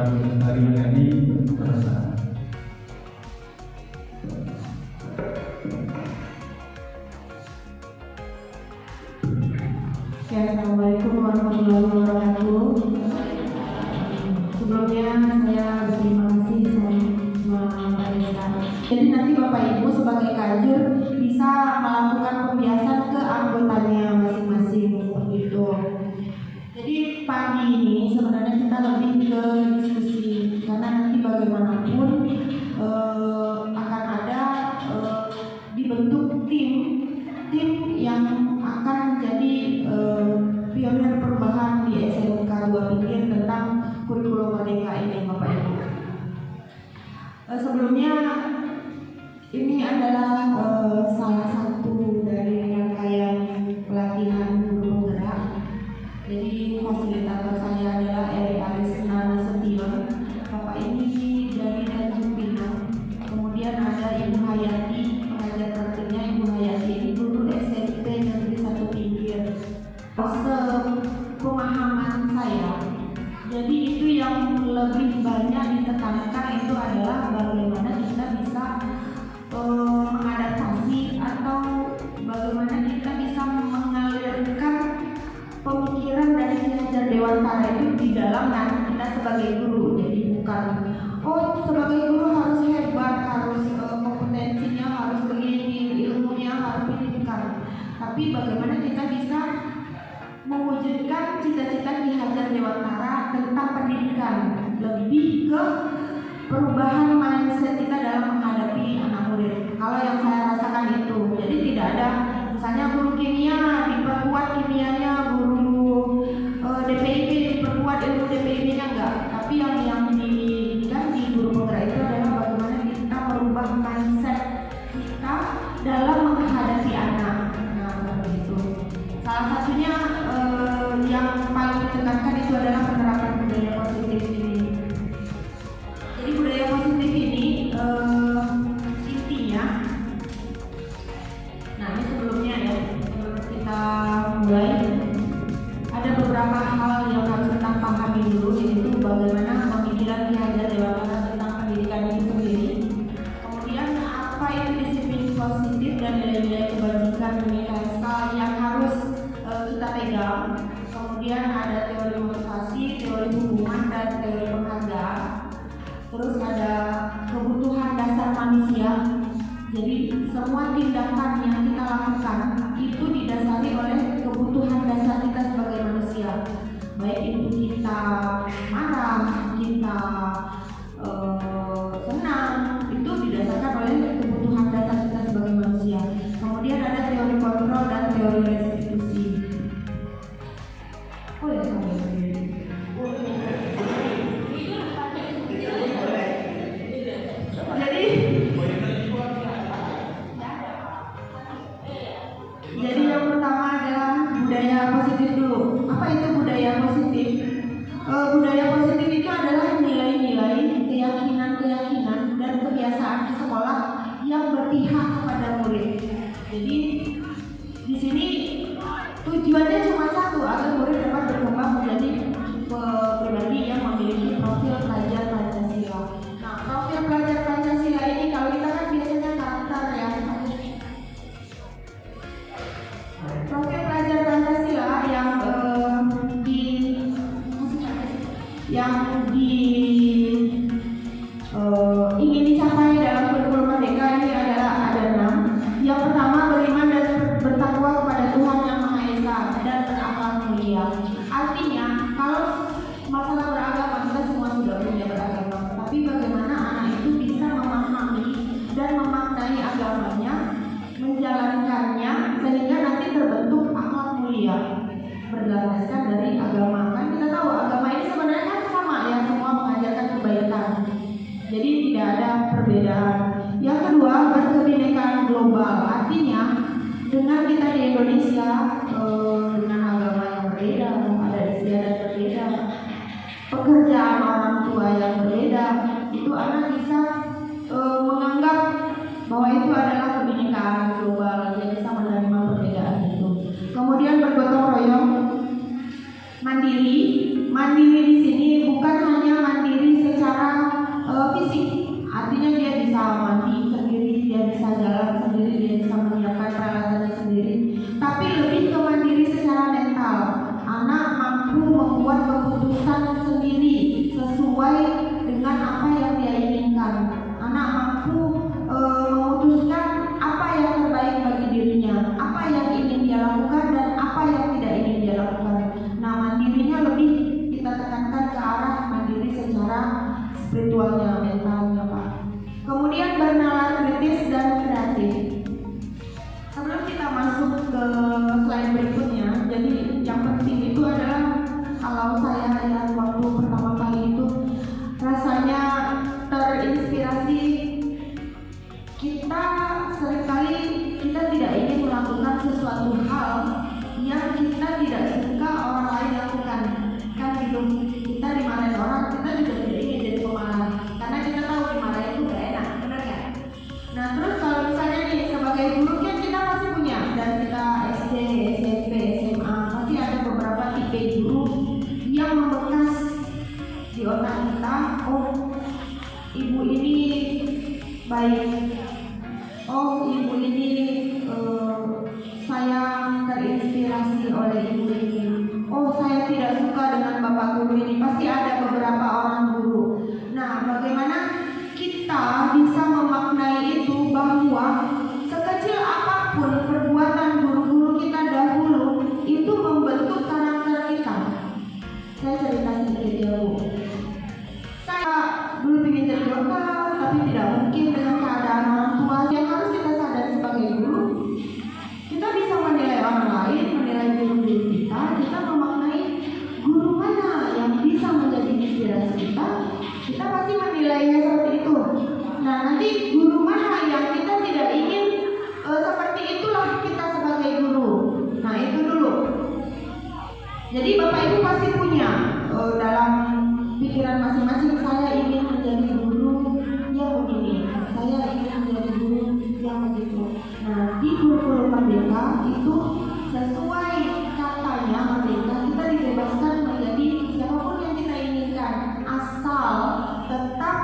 Lestari Mulyani Perasa. Assalamualaikum warahmatullahi wabarakatuh. Sebelumnya saya berterima kasih sama Mbak Esa. Jadi nanti Bapak Ibu sebagai kajur bisa melakukan pembiasan ke anggotanya masing-masing seperti itu. Jadi pagi ini sebenarnya kita lebih ke diskusi karena nanti bagaimanapun akan ada dibentuk tim yang akan menjadi pionir perubahan di SMK 2 Pinggir tentang kurikulum merdeka ini, Bapak Ibu. Sebelumnya ini adalah salah satu dari rangkaian pelatihan guru penggerak. Jadi fasilitator saya adalah Eri Arisna Nasution. Bapak ini dari Tanjung Pinang. Kemudian ada Ibu Hayati, pengajar praktiknya Ibu Hayati ini guru SMP Negeri 1 Pinggir. Pemahaman saya, jadi itu yang lebih banyak ditekankan itu adalah bagaimana kita bisa mengadaptasi atau bagaimana kita bisa mengalirkan pemikiran dari Ki Hajar Dewantara itu di dalam kita sebagai guru. Jadi bukan sebagai guru harus hebat, harus kompetensinya harus begini, ilmunya harus pendidikan. Tapi bagaimana kita bisa mewujudkan cita-cita Ki Hajar Dewantara tentang pendidikan, lebih ke perubahan mindset kita dalam menghadapi anak murid. Kalau yang saya rasakan itu, jadi tidak ada misalnya guru kimia diperkuat kimianya, guru DPIP diperkuat ilmu DPIP-nya enggak. Tapi yang di guru penggerak itu adalah bagaimana kita merubah mindset kita dalam menghadapi anak. Nah, seperti itu. Salah satunya yang paling ditekankan itu adalah penerapan budaya positif ini. Jadi budaya positif ini intinya, nah ini sebelumnya ya, sebelum kita mulai ada beberapa hal yang harus kita pahami dulu, yaitu bagaimana pemikiran Ki Hajar Dewantara tentang pendidikan itu sendiri. Kemudian apa itu disiplin positif dan nilai-nilai kebajikan universal yang harus kita pegang. Kemudian ada teori motivasi, teori hubungan, dan teori penghargaan. Terus ada kebutuhan dasar manusia. Jadi semua tindakan yang kita lakukan itu didasari oleh kebutuhan dasar kita sebagai manusia. Baik itu kita marah, kita senang, itu didasarkan oleh kebutuhan dasar kita sebagai manusia. Kemudian ada teori kontrol dan teori restitusi. Jadi yang pertama adalah budaya positif dulu. Apa itu budaya positif? Budaya positif itu adalah nilai-nilai, keyakinan-keyakinan dan kebiasaan di sekolah yang berpihak kepada murid. Jadi di sini tujuannya cuma satu, agar murid dapat berkembang menjadi pribadi yang memiliki profil pelajar Pancasila. Nah, profil pelajar Pancasila ini kalau kita kan biasanya karakter ya. Profil pelajar Pancasila ingin dicapai dalam kurikulum merdeka ini adalah ada 6. Yang pertama, beriman dan bertakwa kepada Tuhan Yang Maha Esa dan berakhlak mulia. Artinya, kalau masalah beragama kita semua sudah punya beragama, tapi bagaimana anak itu bisa memahami dan memaknai agamanya, menjalankannya sehingga nanti terbentuk akhlak mulia berdasarkan dari agama. Kan kita tahu agama ini sebenarnya kan sama ya, semua mengajarkan kebaikan. Jadi tidak ada perbedaan. Yang kedua, berkebinekaan global. Artinya dengan kita di Indonesia dengan agama yang berbeda, adat istiadat berbeda, pekerjaan orang tua yang berbeda, itu anak bisa menganggap bahwa itu adalah kebinekaan global. Dia bisa menerima perbedaan itu. Kemudian bergotong royong, mandiri. Mandiri di sini bukan hanya mandiri spiritualnya, mentalnya Pak. Kemudian bernalar kritis dan kreatif. Sebelum kita masuk ke slide berikutnya, jadi yang penting itu adalah kalau saya lihat waktu pertama kali itu rasanya terinspirasi. Kita seringkali kita tidak ingin melakukan sesuatu hal yang kita tidak suka orang lain lakukan, kan gitu. Kita dimarahin orang, kita juga tidak ingin jadi pemarah karena kita tahu dimarahin itu gak enak, benar gak? Nah terus kalau misalnya nih sebagai guru kan kita pasti punya, dan kita SD, SMP, SMA pasti ada beberapa tipe guru yang membekas di otak kita. Oh, ibu ini baik. Oh, ibu ini saya terinspirasi oleh ibu ini. Oh, saya tidak suka dengan bapak guru ini. Pasti ada beberapa orang guru. Nah, bagaimana kita bisa memaknai itu bahwa sekecil apapun perbuatan guru-guru kita dahulu itu membentuk karakter kita. Saya cerita sedikit ya Bu. Saya dulu ingin jadi dokter, tapi tidak mungkin dengan keadaan orang tua. Yang harus kita sadar sebagai guru, kita bisa menilai orang lain, menilai guru-guru kita. Kita memaknai guru mana yang bisa menjadi inspirasi kita. Kita pasti menilainya seperti itu. Nah, nanti guru mana yang kita tidak ingin seperti itulah kita sebagai guru. Nah, itu dulu. Jadi Bapak Ibu pasti punya dalam pikiran masing-masing, saya ingin menjadi guru yang begini, saya ingin menjadi guru yang begitu. Nah, di kurikulum Merdeka itu sesuai katanya Merdeka, kita dibebaskan menjadi siapapun yang kita inginkan, asal tetap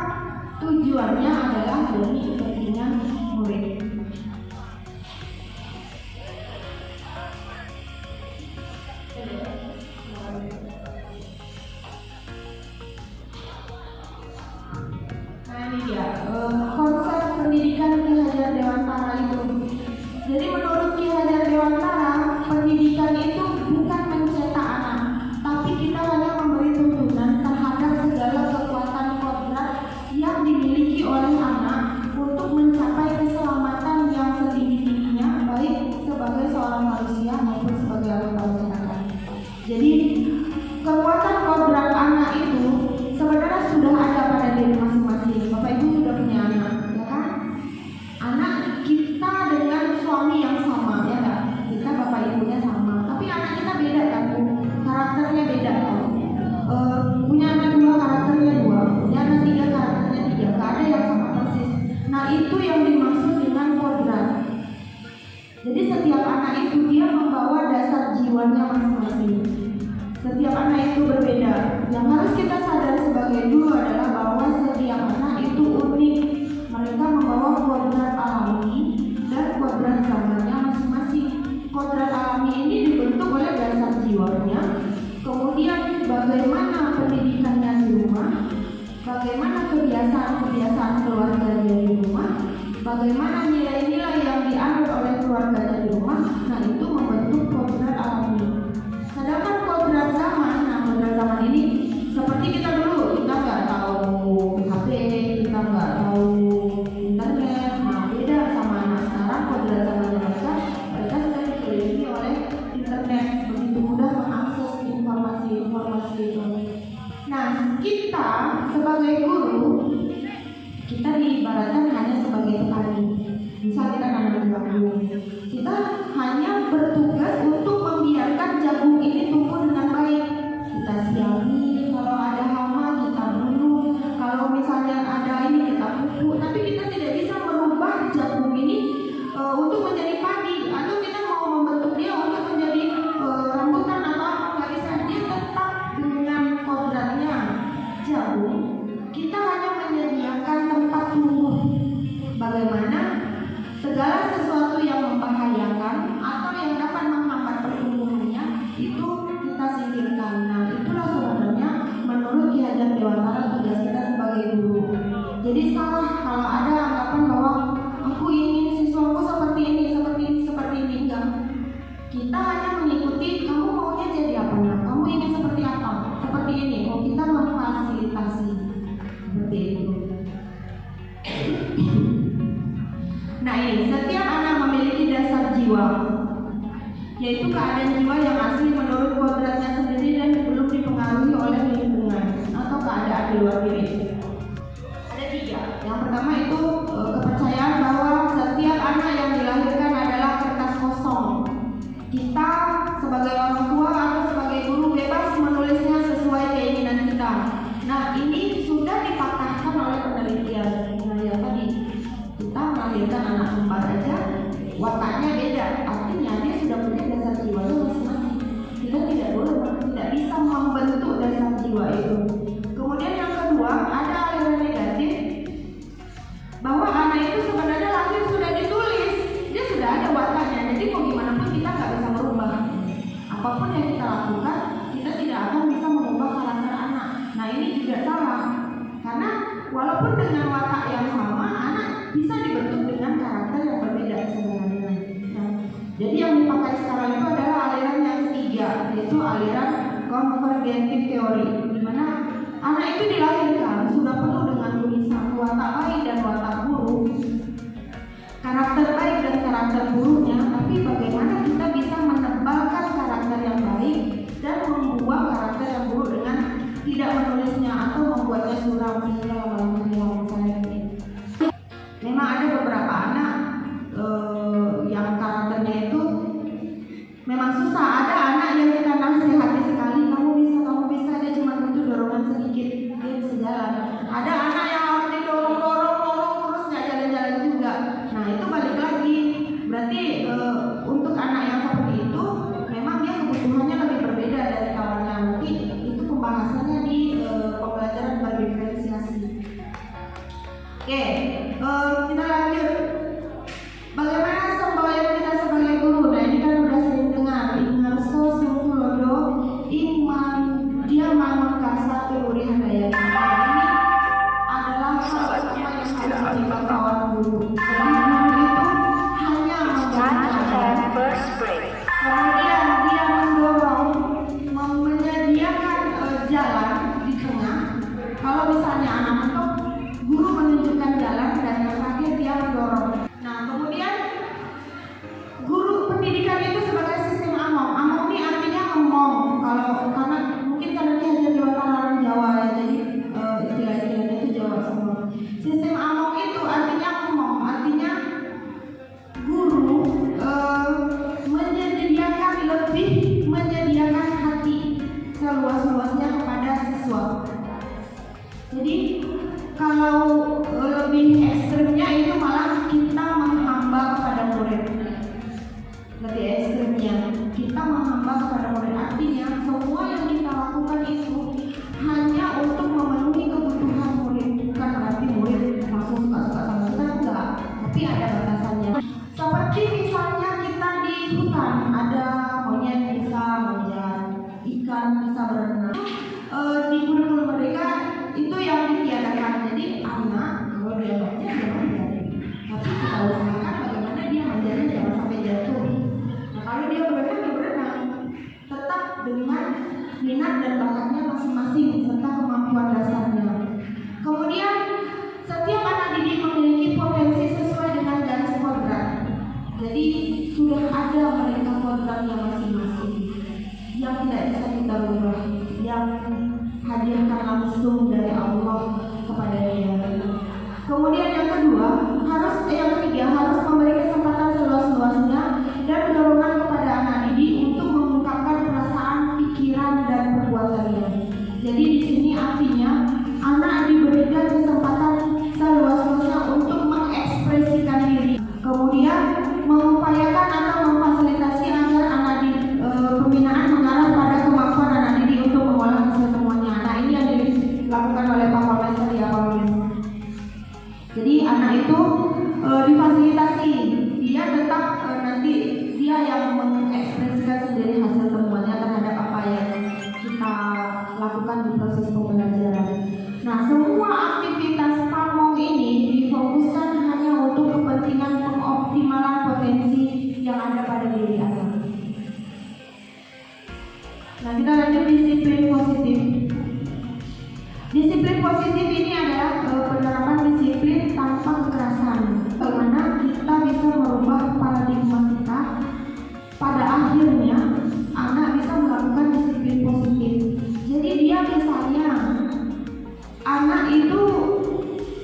tujuannya adalah demi kepentingan murid. Nah ini dia konsep pendidikan Ki Hajar Dewantara itu. Jadi menurut Ki Hajar Dewantara, pendidikan itu bukan mencetak anak, tapi kita hanya memberi tuntunan terhadap segala kekuatan kodrat yang dimiliki oleh anak untuk mencapai keselamatan yang setinggi-tingginya, baik sebagai seorang manusia maupun sebagai anggota masyarakat. Jadi kekuatan kodrat anak itu sebenarnya sudah ada pada diri masing-masing. Bapak Ibu sudah punya anak, ya kan? Anak kita dengan suami yang sama, ya kan? Kita bapak ibunya sama, tapi anak kita beda kan? Karakternya beda kan? Punya anak dua, karakternya dua. Punya anak tiga, karakternya tiga. Gak ada yang sama persis. Nah itu yang dimaksud dengan kodrat. Jadi setiap anak itu dia membawa dasar jiwanya masing-masing. Setiap anak itu berbeda. Yang harus kita sadar sebagai guru adalah bahwa setiap anak itu unik. Mereka membawa kodrat alami dan kodrat zamannya masing-masing. Kodrat alami ini dibentuk oleh dasar jiwanya. Kemudian bagaimana pendidikannya di rumah, bagaimana kebiasaan-kebiasaan keluarganya di rumah, bagaimana nilai-nilai yang dianut oleh keluarganya di rumah. Nah itu membentuk kodrat alami. Sedangkan kodrat zaman, nah kodrat zaman ini seperti kita dulu, kita nggak tahu HP, kita nggak tahu internet. Nah beda sama anak sekarang, kodrat zaman mereka sudah dikelilingi oleh internet, begitu mudah mengakses informasi itu. Nah kita sebagai guru, kita diibaratkan hanya sebagai petani. Misal kita nanam jagung, kita hanya bertugas untuk membiarkan jagung ini tumbuh dengan baik. Kita siami, kalau ada hama kita bunuh, kalau misalnya ada ini kita pupuk. Tapi kita tidak bisa merubah jagung ini untuk menjadi padi, atau kita mau membentuk dia untuk menjadi rambutan atau apa, nggak bisa. Dia tetap dengan kodratnya jagung. Kita hanya menyediakan tempat tumbuh. Bagaimana segala sesuatu yang membahayakan atau yang dapat menghambat pertumbuhannya itu kita singkirkan. Nah itulah sebenarnya menurut Ki Hajar Dewantara tugas kita sebagai guru. Jadi salah kalau ada anggapan bahwa aku ingin siswaku seperti ini, enggak. Kita hanya mengikuti, kamu maunya jadi apa, kamu ingin seperti apa, seperti ini. Oh kita memfasilitasi seperti keadaan jiwa yang asli menurut kodratnya sendiri dan belum dipengaruhi oleh lingkungan atau keadaan di luar diri. Ada 3. Yang pertama itu kepercayaan bahwa setiap anak yang dilahirkan adalah kertas kosong. Kita sebagai orang tua atau sebagai guru bebas menulisnya sesuai keinginan kita. Nah, ini sudah dipatahkan oleh penelitian. Nah, yang tadi kita melahirkan anak kembar aja wataknya beda, artinya dia sudah punya dasar jiwanya masing-masing. Kita tidak bisa membentuk dasar jiwa itu. Kemudian yang kedua, ada aliran negatif bahwa anak itu sebenarnya lahir sudah ditulis, dia sudah ada wataknya. Jadi mau gimana pun kita nggak bisa merubah. Apapun yang kita lakukan, kita tidak akan bisa mengubah karakter anak. Nah, ini juga salah, karena walaupun dengan watak yang sama, anak bisa dibentuk dengan karakter yang berbeda sebenarnya. Nah, jadi yang dipakai sekarang itu adalah aliran yang ketiga, yaitu aliran convergent theory, di mana anak itu dilahirkan sudah penuh dengan tulisan watak baik dan watak buruk, karakter baik dan karakter buruknya. Tapi bagaimana kita bisa menebalkan karakter yang baik dan membuang karakter yang buruk dengan tidak menulisnya atau membuatnya suram sehingga lama-lama hilang saya. Memang ada beberapa anak yang karakternya itu memang susah. Ada anak yang kita nasihati sekali, kamu bisa, dia cuma butuh dorongan sedikit, dia bisa jalan. Ada anak yang harus didorong terus nggak jalan-jalan juga. Nah, itu balik lagi, berarti untuk anak yang seperti itu memang dia kebutuhannya lebih berbeda dari kawannya. Mungkin itu pembahasannya di pembelajaran berdiferensiasi. Oke, kita lanjut. Bagaimana semboyan kita sebagai guru? Nah, ini kan udah sering dengar. Ingarso sungkulodo iman dia mangun kasa tururi handayani. Ini adalah hal pertama yang harus dilakukan kawan guru. Jadi guru itu hanya mengajarkan, kemudian dia mendorong, menyediakan jalan di tengah. Kalau misalnya anak mentok, guru menunjukkan jalan dan yang terakhir dia mendorong. Nah, kemudian guru pendidikan itu sebagai sistem among. Among ini artinya ngomong. Karena mungkin dia hanya di orang Jawa ya, jadi istilah-istilahnya itu Jawa semua. Sistem among itu artinya ngomong, artinya guru menyediakan hati seluas-luasnya kepada siswa. Jadi kalau lebih ekstrimnya itu malah kita menghamba kepada murid. Lebih ekstrimnya kita menghamba kepada murid, artinya semua yang kita lakukan itu hanya untuk memenuhi kebutuhan murid. Bukan berarti murid langsung suka-suka sama kita, enggak, tapi ada batasannya. Seperti misalnya kita di hutan, ada monyet bisa manjat, ikan bisa berenang. Di kurikulum mereka itu yang ditiadakan. Jadi anak kalau dia manjat dia manjat, tapi kita usahakan bagaimana dia manjatnya jangan sampai jatuh. Nah, kalau dia berenang dia berenang, tetap dengan minat dan bakatnya masing-masing serta kemampuan dasarnya. Kemudian setiap anak didik memiliki potensi sesuai dengan garis kodrat. Jadi sudah ada mereka kodratnya masing-masing yang tidak bisa kita ubah, yang hadirkan langsung dari Allah kepada dia. Kemudian yang ketiga harus memberi kesempatan seluas-luasnya dan dorongan kepada anak didik untuk mengungkapkan perasaan, pikiran dan perbuatannya. Jadi di sini artinya anak diberikan kesempatan seluas-luasnya untuk mengekspresikan diri. Kemudian mengupayakan atau memfasilitasi agar anak pembinaan mengarah pada kemampuan anak didik untuk mengolah hasil temuannya. Nah, ini yang dilakukan oleh Pak Polres tadi ya, Pak Polres. Jadi anak itu difasilitasi, dia tetap nanti dia yang mengekspresikan sendiri hasil temuannya terhadap apa yang kita lakukan di proses pembelajaran. Nah, semua aktivitas PAMONG ini difokuskan hanya untuk kepentingan pengoptimalan potensi yang ada pada diri anak. Nah, kita lanjut disiplin positif. Disiplin positif ini adalah penerapan disiplin tanpa kekerasan. Bagaimana kita bisa merubah paradigma kita pada akhirnya anak itu,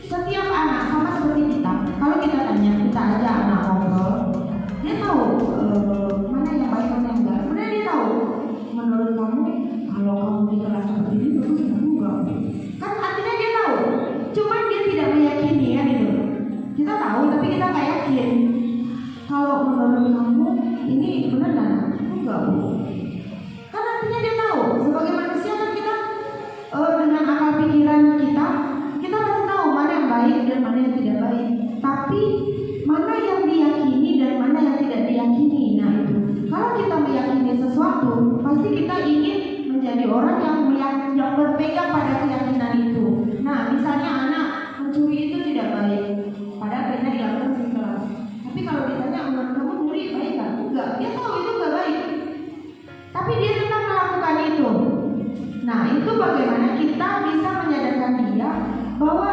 setiap anak sama seperti kita. Kalau kita tanya, kita aja anak ngobrol, dia tahu mana yang baik mana yang enggak. Sebenarnya dia tahu. Menurut kamu, kalau kamu di kelas seperti ini bagus enggak? Kan artinya dia tahu. Cuman dia tidak meyakini ya gitu. Kita tahu tapi kita nggak yakin. Kalau menurut kamu ini benar nggak? Enggak, Bu. Kan artinya dia tahu. Sebagai manusia kan kita dengan akal pikiran kita pasti tahu mana yang baik dan mana yang tidak baik. Tapi mana yang diyakini dan mana yang tidak diyakini. Nah itu. Kalau kita meyakini sesuatu, pasti kita ingin menjadi orang yang berpegang pada keyakinan itu. Nah, misalnya anak mencuri itu tidak baik, padahal benar dilakukan di kelas. Tapi kalau ditanya menurut kamu mencuri baik kan? Enggak, dia tahu itu enggak baik. Tapi dia tetap melakukan itu. Nah, itu bagaimana kita bisa menyadarkan dia bahwa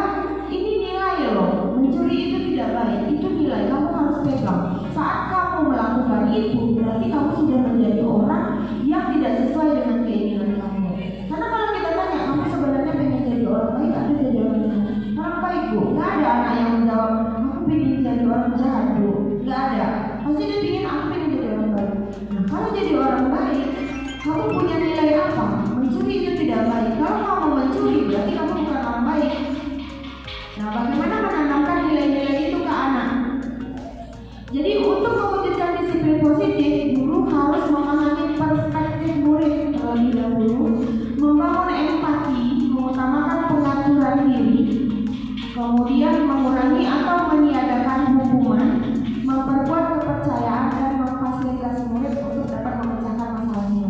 ini nilai loh, mencuri itu tidak baik, itu nilai kamu harus pegang. Saat kamu melakukan itu, berarti kamu sudah menjadi orang yang tidak sesuai dengan keinginan kamu. Karena kalau kita tanya, kamu sebenarnya pengen jadi orang baik atau jadi orang baik, Bu? Gak ada anak yang menjawab, aku pengen jadi orang jahat, Bu. Gak ada. Pasti dia ingin aku pengen jadi orang baik. Nah, kalau jadi orang baik, kamu punya nilai apa? Mencuri itu tidak baik. Kalau kamu mencuri, berarti kamu bukan orang baik. Nah, bagaimana menanamkan nilai-nilai itu ke anak? Jadi untuk mewujudkan disiplin positif, guru harus memahami perspektif murid terlebih dahulu, membangun empati, mengutamakan pengaturan diri, kemudian mengurangi atau meniadakan hukuman, memperkuat kepercayaan dan memfasilitasi murid untuk dapat memecahkan masalahnya.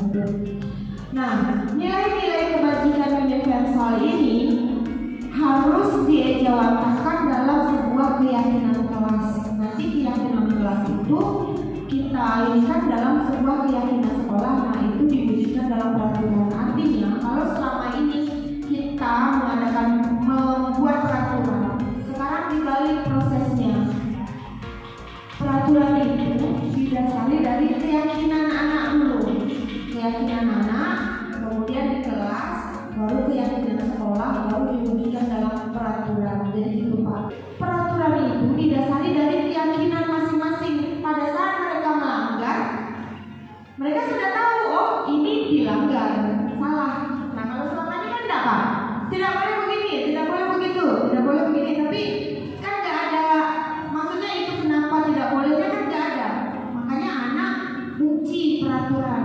Nah, nilai-nilai kebajikan universal ini harus diejawantahkan dalam sebuah keyakinan kelas. Nanti keyakinan kelas itu kita alihkan dalam sebuah keyakinan sekolah. Nah, itu diwujudkan dalam peraturan. Artinya, kalau selama ini kita membuat peraturan, sekarang dibalik prosesnya. Peraturan itu didasari dari keyakinan anak dulu. Keyakinan anak, kemudian di kelas, baru keyakinan sekolah, baru diwujudkan dalam peraturan. Jadi itu Pak. Peraturan itu didasari dari keyakinan masing-masing. Pada saat mereka melanggar, mereka sudah tahu, oh ini dilanggar, salah. Nah kalau selama ini kan enggak Pak. Tidak boleh begini, tidak boleh begitu, tidak boleh begini. Tapi kan nggak ada, maksudnya itu kenapa tidak bolehnya kan nggak ada. Makanya anak benci peraturan.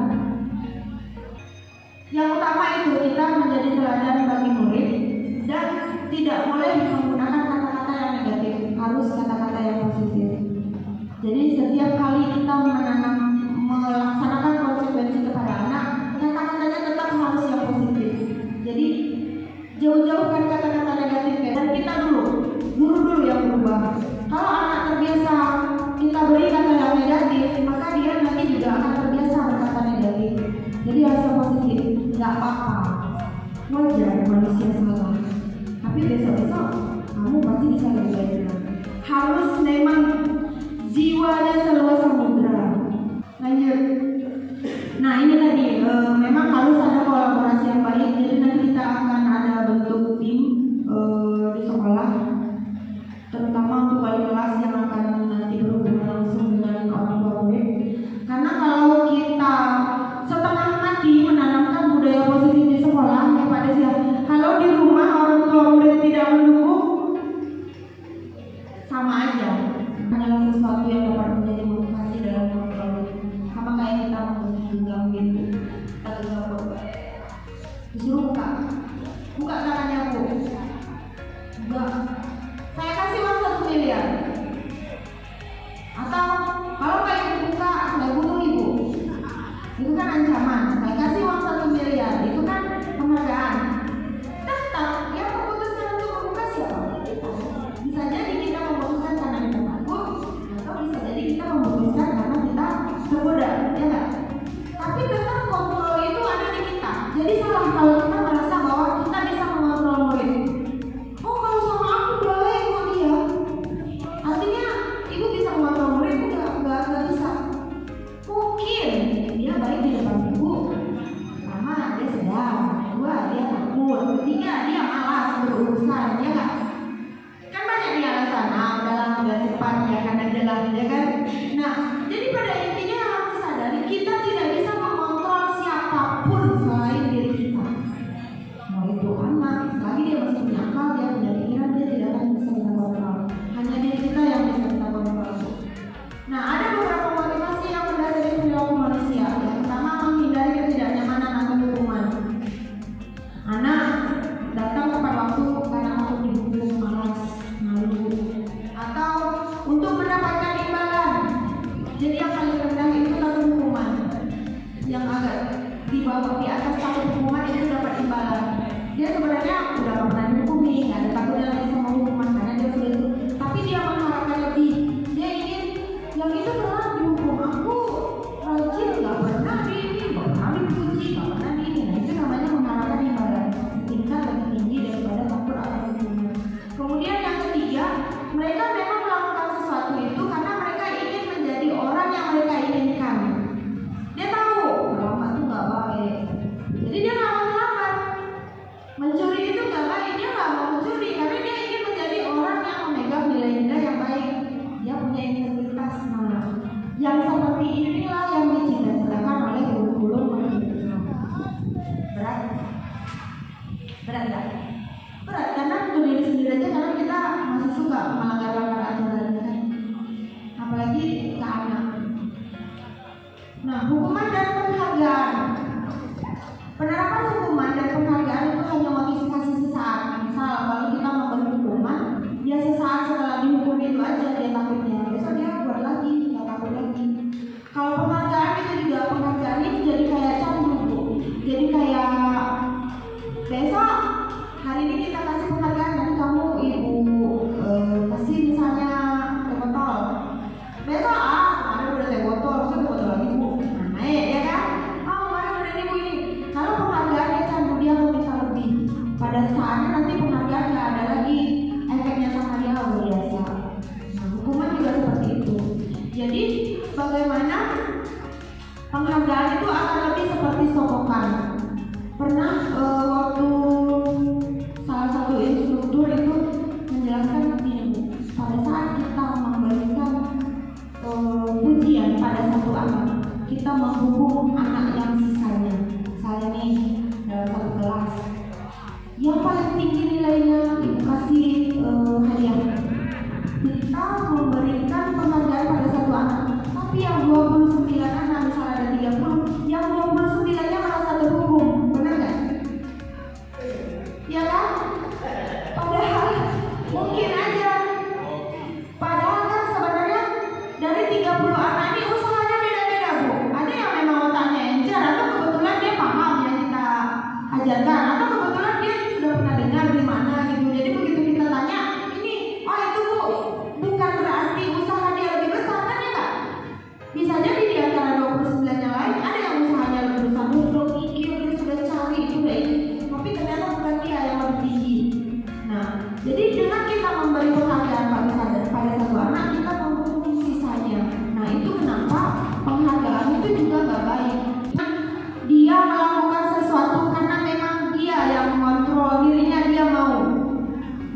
Yang utama itu kita menjadi teladan bagi murid dan tidak boleh menggunakan kata-kata yang negatif, harus kata-kata yang positif. Jadi setiap kali kita melaksanakan konsekuensi kepada anak, kata-katanya tetap harus yang positif. Jadi jauh-jauhkan kata-kata negatif dan kita guru dulu yang berubah. Kalau anak terbiasa kita beri kata yang negatif, maka dia nanti juga akan terbiasa berkata negatif. Jadi harus positif, nggak apa-apa, wajar manusia salah. Tapi besok-besok kamu pasti bisa lebih baik. Harus memang jiwanya seluas samudra. Lanjut. Nah ini tadi memang harus ada kolaborasi yang baik. Jadi nanti kita akan ada bentuk tim di sekolah, terutama untuk wali kelas yang akan nanti berhubungan langsung dengan orang tua murid. Karena kalau kita setengah mati menanamkan budaya positif di sekolah, ya pada siap suka melanggar aturan kan, apalagi ke anak. Nah, hukuman dan penghargaan. Penerapan hukuman dan penghargaan itu hanya motivasi sesaat. Misal kalau kita memberi hukuman, dia sesaat setelah dihukum itu aja dia takutnya, besok dia buat lagi, nggak takut lagi. Kalau penghargaan itu juga, penghargaan ini jadi kayak candu, Bu. Jadi kayak besok hari ini kita kasih penghargaan, nanti kamu ibu kasih misalnya teh botol. Besok ada udah teh botol, terus teh botol lagi Bu. Nah, naik ya kan? Oh, mana udah ini Bu ini. Kalau penghargaan dia candu, dia akan bisa lebih. Pada saatnya nanti penghargaan nggak ada lagi, efeknya sama dia luar biasa. Nah, hukuman juga seperti itu. Jadi bagaimana penghargaan itu akan lebih seperti sokokan. Pernah waktu salah satu instruktur itu menjelaskan begini, pada saat kita memberikan pujian pada satu anak, kita menghukum anak yang sisanya. Misalnya nih dalam satu kelas, yang paling tinggi nilainya ibu kasih hadiah. Kita memberikan penghargaan pada satu anak, tapi yang 29 anak, misalnya ada 30, yang 29-nya merasa terhukum, benar nggak? Ya kan? Padahal mungkin aja, padahal kan sebenarnya dari 30 anak ini usahanya beda-beda Bu. Ada yang memang otaknya encer, atau kebetulan dia paham yang kita ajarkan, atau kebetulan dia sudah pernah dengar di mana gitu. Jadi begitu kita tanya, ini, oh itu Bu, bukan berarti usaha dia lebih besar kan ya Kak? Bisa jadi di antara 29 yang lain ada yang usahanya lebih besar, udah mikir, dia sudah cari, sudah ini, tapi ternyata bukan dia yang lebih tinggi. Nah, jadi dengan kita memberi penghargaan pada satu anak, kita menghukum sisanya. Nah, itu kenapa penghargaan itu juga nggak baik. Dia melakukan sesuatu karena memang dia yang mengontrol dirinya, dia mau.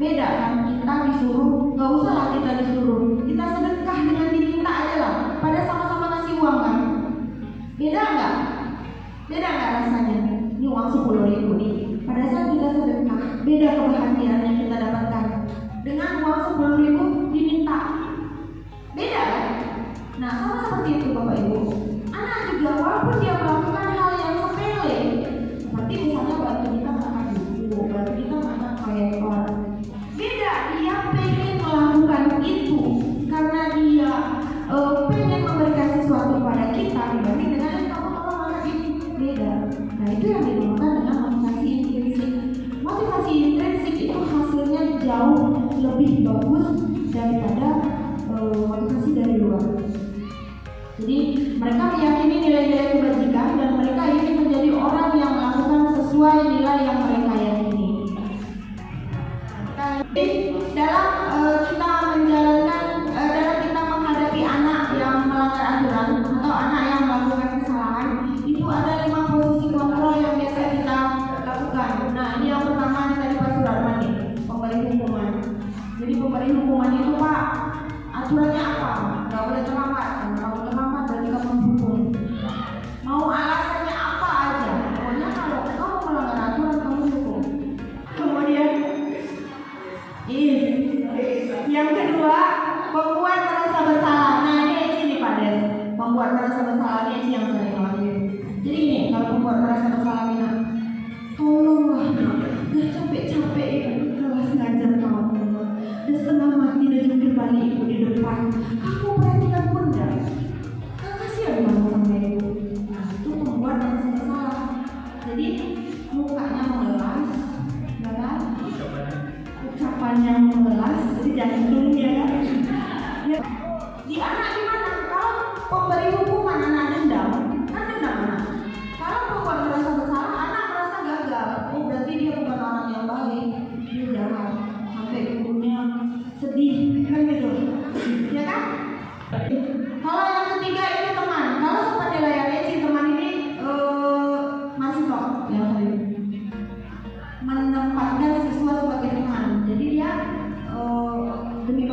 Beda kan, kita disuruh, nggak usah lah kita disuruh, kita sedekah dengan diminta aja lah, pada sama-sama ngasih uang kan. Beda nggak? Beda nggak rasanya? Ini uang 10.000 nih, pada saat kita sedekah, beda kebahagiaan yang kita dapatkan. Dengan uang 10.000 diminta, beda kan? Nah, sama seperti itu Bapak Ibu. Anak juga walaupun dia melakukan hal yang sepele, seperti misalnya bantu kita makan buku, bantu kita makan proyektor, beda dia pengen melakukan itu karena dia pengen memberikan sesuatu kepada kita dibanding dengan kamu makan ini, beda. Nah, itu yang dinamakan dengan motivasi intrinsik. Motivasi intrinsik itu hasilnya jauh lebih bagus daripada motivasi dari luar. Jadi mereka meyakini nilai-nilai kebajikan dan mereka ingin menjadi orang yang melakukan sesuai nilai yang mereka yakini. Jadi dalam kita menjalankan, dalam kita menghadapi anak yang melanggar aturan atau anak yang melakukan kesalahan, itu ada 5 posisi kontrol yang biasa kita lakukan. Nah, ini yang pertama tadi Pak Sudarman nih, pemberi hukuman. Jadi pemberi hukuman itu Pak, aturannya apa? Gak boleh terlambat. Kalau terlambat berarti kamu hukum. Mau alasannya apa aja, pokoknya kalau kamu melanggar aturan kamu hukum. Kemudian yang kedua, membuat merasa bersalah. Nah, ini sini Pak Des, membuat merasa bersalah ini yang sering ngelakuin. Jadi ini kalau membuat merasa bersalah ini, tolonglah, udah capek-capek ibu kelas ngajar kamu, udah setengah mati dan jungkir balik ibu di depan, kamu perhatikan pun enggak? Kan kasihan kamu sama ibu. Nah, itu membuat merasa bersalah. Jadi mukanya mengelas, ya kan? Ucapannya mengelas, jadi jantung ya kan? Ya. Di anak gimana? Kalau pemberi hukuman anak dendam, kan dendam anak. Kalau membuat merasa bersalah, anak merasa gagal. Oh, berarti dia bukan orang yang baik, dia jahat, sampai ibunya sedih, kan gitu? Ya kan? Kalau yang ketiga ini teman. Kalau seperti layarnya si teman ini masih kok yang sering menempatkan siswa sebagai teman. Jadi dia demi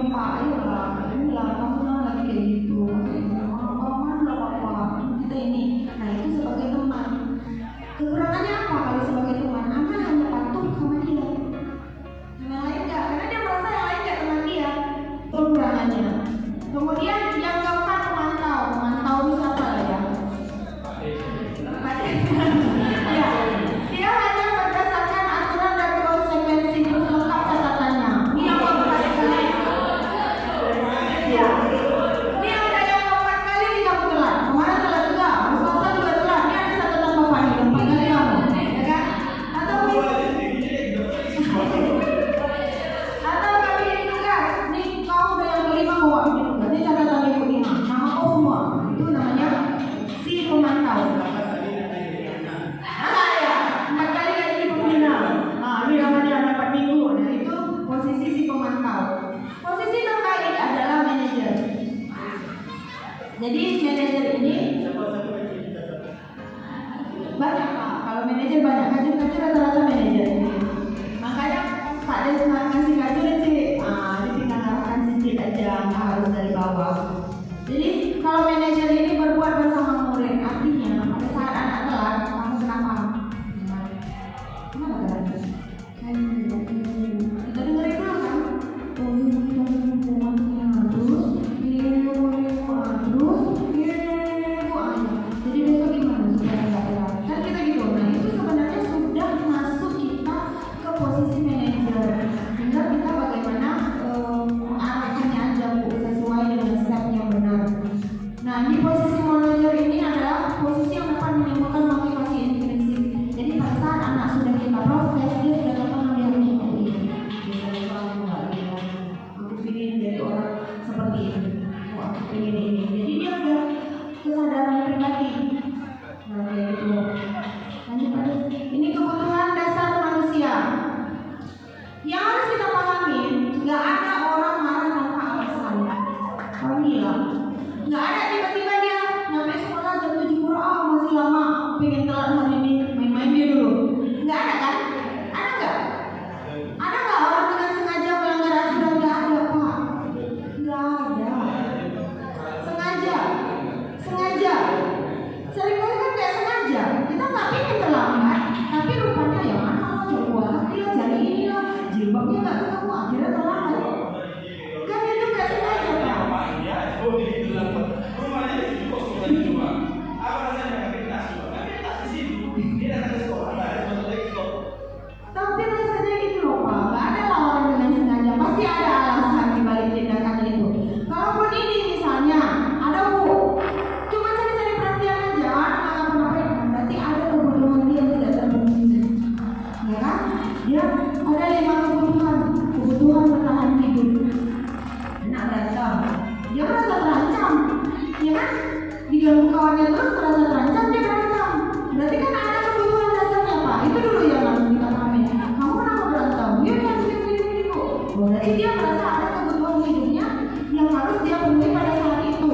Berarti dia merasa ada kebutuhan hidupnya yang harus dia penuhi pada saat itu.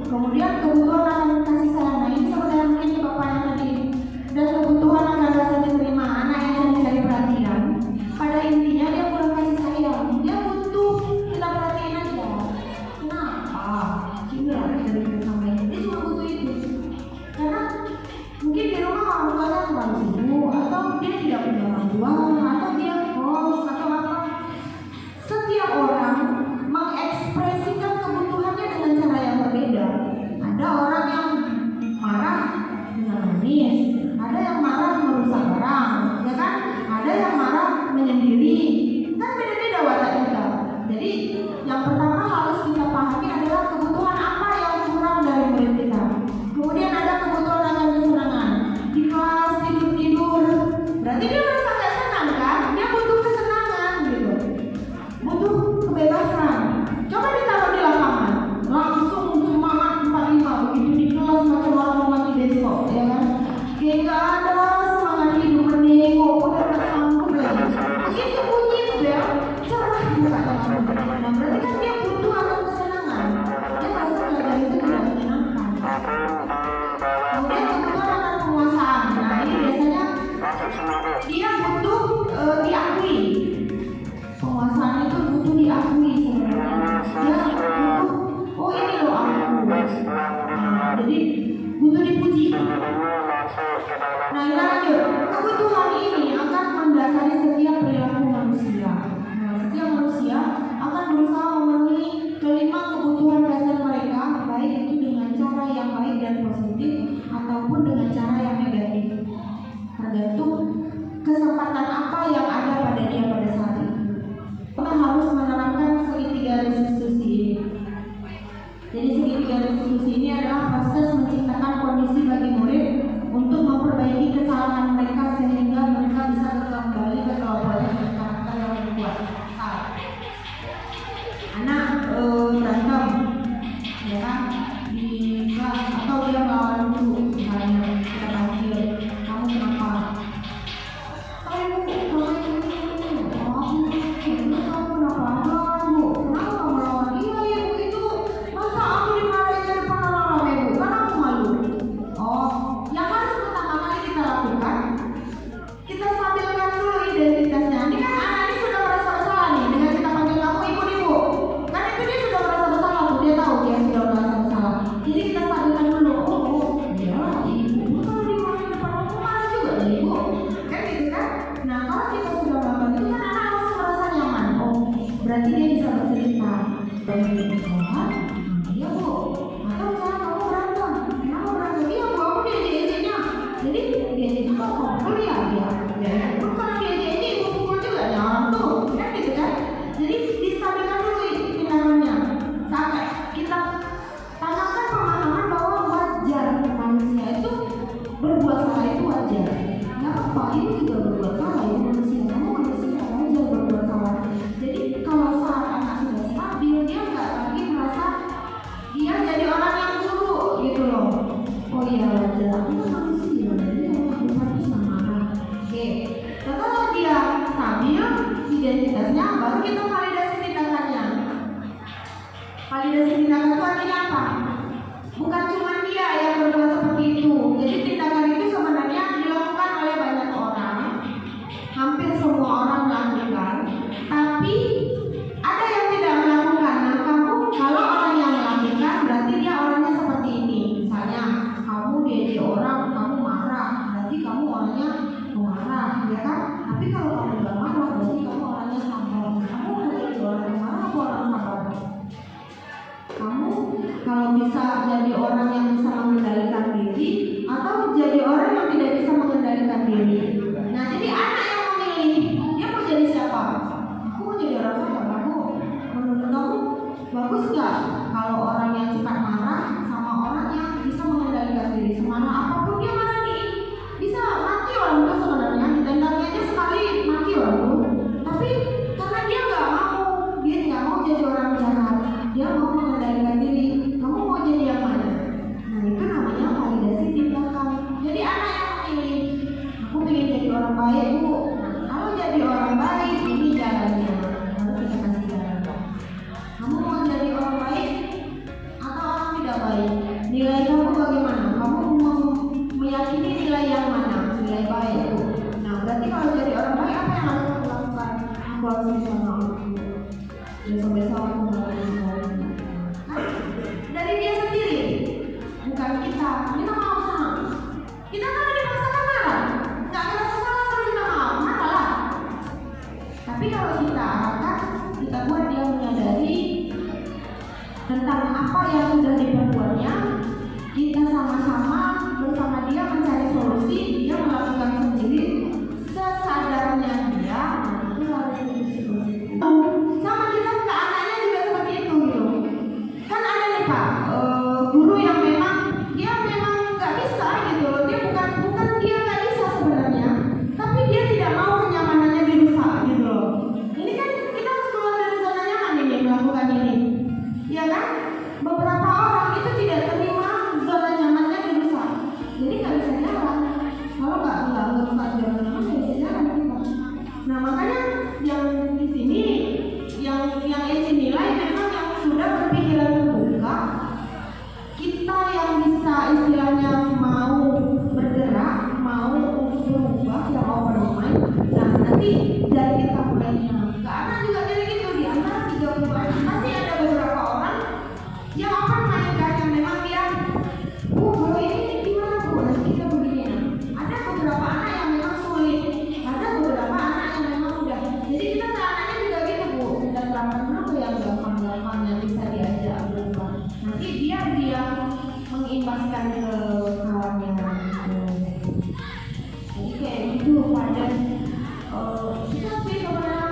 Kemudian kebutuhan akan kasih sayang, nah ini seperti yang mungkin bapaknya tadi, dan kebutuhan akan rasa diterima, anak yang mencari perhatian. Pada intinya dia kurang kasih sayang, dia butuh kita perhatiin aja. Kenapa? Juga dari sama ini, dia cuma butuh itu. Karena mungkin di rumah orang tuanya terlalu sibuk, atau dia tidak punya orang tua, atau dia kos, atau apa. Setiap orang mengekspresikan kebutuhannya dengan cara yang berbeda. Ada orang yang marah dengan manis, ada yang marah merusak barang, ya kan? Ada yang marah menyendiri, kan beda-beda watak kita. Jadi yang pertama harus kita pahami adalah kebutuhan apa yang kurang dari murid kita. Kemudian ada kebutuhan akan kesenangan. Di kelas tidur-tidur, berarti dia merasa gak senang kan? Dia butuh kesenangan gitu, butuh kebebasan. Coba ditaruh di lapangan, langsung semangat 45 begitu di kelas macam orang mau mati besok, ya kan? Kayak gak ada semangat hidup, menengok, udah gak sanggup lagi. Begitu bunyi bel, cerah buka teman. Nah berarti kan dia butuh akan kesenangan. Dia merasa belajar itu tidak menyenangkan. Kemudian kebutuhan akan penguasaan. Nah ini biasanya dia butuh diakui. Penguasaan itu butuh diakui sebenarnya. Dia butuh, oh ini loh aku. Nah, jadi butuh dipuji. Nah kita lanjut. Kebutuhan ini akan mendasari setiap perilaku manusia. Nah setiap manusia akan berusaha memenuhi kelima kebutuhan dasar mereka, baik itu dengan cara yang baik dan positif ataupun dengan cara yang negatif, tergantung kesempatan apa yang ada pada dia pada saat itu. Kita harus menerapkan segitiga restitusi ini. Jadi segitiga restitusi ini adalah proses menciptakan kondisi bagi murid untuk memperbaiki kesalahan mereka sehingga mereka bisa kembali ke kelompoknya dengan karakter yang lebih kuat. Anak berantem, ya kan, di kelas atau dia melawan guru, misalnya kita panggil, kamu kenapa? Kamu kenapa? Iya ibu itu masa aku dimarahin di depan orang ibu, kan aku malu. Oh, yang harus pertama kali kita lakukan, kita stabilkan dulu identitasnya. Ini kan anak ini sudah merasa bersalah nih dengan kita panggil kamu ibu. Kan itu dia sudah merasa bersalah, dia tahu dia sudah merasa bersalah. Jadi kita stabilkan dulu. Oh, iyalah ibu. Kalau dimarahin di depan aku marah juga ibu. Kan gitu kan? Nah kalau kita sudah melakukan itu kan anak langsung merasa nyaman. Oh, berarti dia bisa bercerita. Dan iya bu, atau misalnya kamu berantem, kenapa berantem? Iya bu, aku diajak-ajaknya. Jadi diajak juga ngobrol ya dia. Itu kalau diajak ibu pukul juga ya orang tuh, kan gitu kan? Jadi distabilkan dulu tindakannya. Sampai kita tanamkan pemahaman bahwa wajar manusia itu berbuat salah, itu wajar. Nggak apa-apa, ini juga berbuat salah, ini manusia. Kamu manusia wajar berbuat salah. Jadi kalau saat anak sudah stabil, dia nggak lagi merasa dia jadi orang yang buruk gitu loh. Oh iya wajar, aku kan manusia, jadi aku harus marah. Oke, nah, kalau dia stabil identitasnya, baru kita validasi tindakannya. Validasi tindakan itu artinya apa? Bukan cuma dia yang berbuat seperti itu. Jadi tindakan itu sebenarnya dilakukan oleh banyak orang, hampir semua orang melakukan, tapi ada yang tidak melakukan. Nah kamu kalau orang yang melakukan berarti dia orangnya seperti ini. Misalnya kamu diajak orang, kamu marah, berarti kamu orangnya pemarah, ya kan? Tapi kalau kamu nggak marah, berarti kamu orangnya sabar. Kamu jadi orang yang marah atau orang sabar? Kamu kalau bisa jadi orang yang bisa mengendalikan diri atau jadi sama aku. Ya sampai salah kembali. Dari dia sendiri, bukan kita. Minta maaf sama. Kita kan dipaksakan marah, nggak ngerasa salah sama minta maaf, marah lah. Tapi kalau kita arahkan, kita buat dia menyadari tentang apa yang sudah diperbuatnya, kita sama-sama bersama dia mencari solusi, dia melakukan sendiri sesadarnya dia, itu harus solusi. Sama kita ke anaknya juga seperti itu gitu. Kan ada nih Pak, guru yang memang dia memang nggak bisa gitu, dia bukan dia nggak bisa sebenarnya, tapi dia tidak mau kenyamanannya dirusak gitu loh. Ini kan kita harus keluar dari zona nyaman ini melakukan ini, ya kan? Beberapa orang itu tidak terima zona nyamannya dirusak, jadi nggak bisa jalan. Kalau nggak merusak zona nyaman, nggak bisa jalan kita. Nah makanya yang di sini, yang Eci nilai memang yang sudah berpikiran terbuka, kita yang bisa istilahnya mau bergerak, mau untuk berubah, yang mau bermain. Nah nanti dari kita mulainya, karena juga dari gitu di antara 30 pasti ada beberapa orang yang akan mainkan yang memang dia, kalau ini gimana Bu? Nanti kita begini. Ada beberapa anak yang memang sulit, ada beberapa anak yang memang mudah. Jadi kita ke anaknya juga gitu Bu, kita terapkan dulu yang gampang-gampang yang bisa diajak berubah. Nanti dia mengimbaskan ke kawannya. Jadi kayak gitu pada kita sih sebenarnya,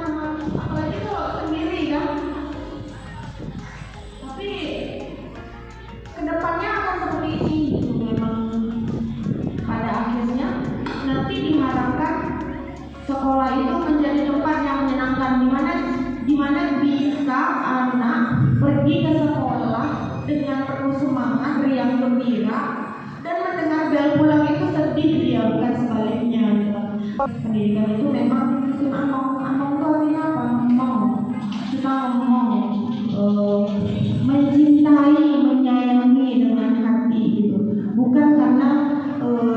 apalagi kalau sendiri kan. Tapi kedepannya akan seperti ini gitu. Memang pada akhirnya nanti diharapkan sekolah itu menjadi tempat yang menyenangkan, di mana bisa anak pergi ke sekolah dengan penuh semangat, riang gembira, dan mendengar bel pulang itu sedih dia, bukan sebaliknya gitu. Pendidikan itu memang sistem among itu artinya apa? Kita mencintai, menyayangi dengan hati gitu. Bukan karena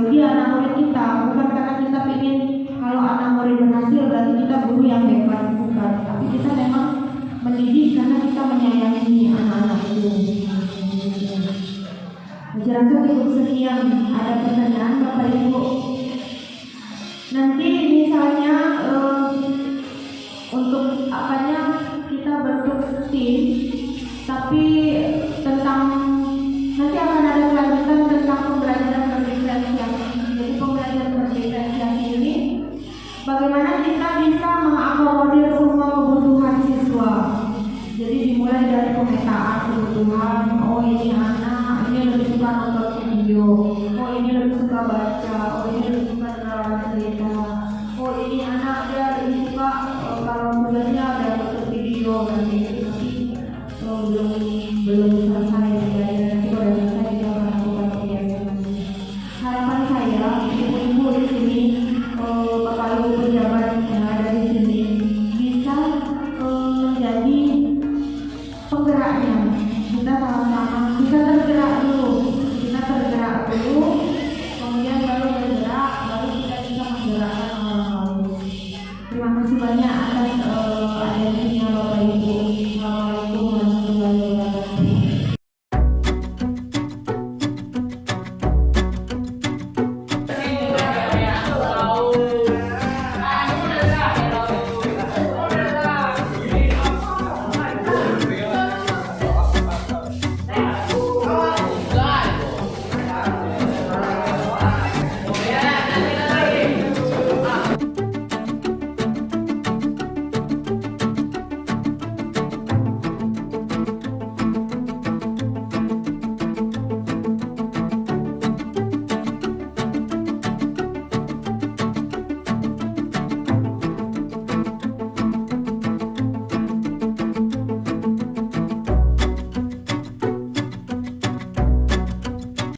dia anak murid kita, bukan karena kita ingin kalau anak murid berhasil berarti kita guru yang hebat, bukan. Tapi kita memang mendidik karena kita menyayangi anak-anak itu. Masyarakat cukup sekian, ada pertanyaan Bapak Ibu?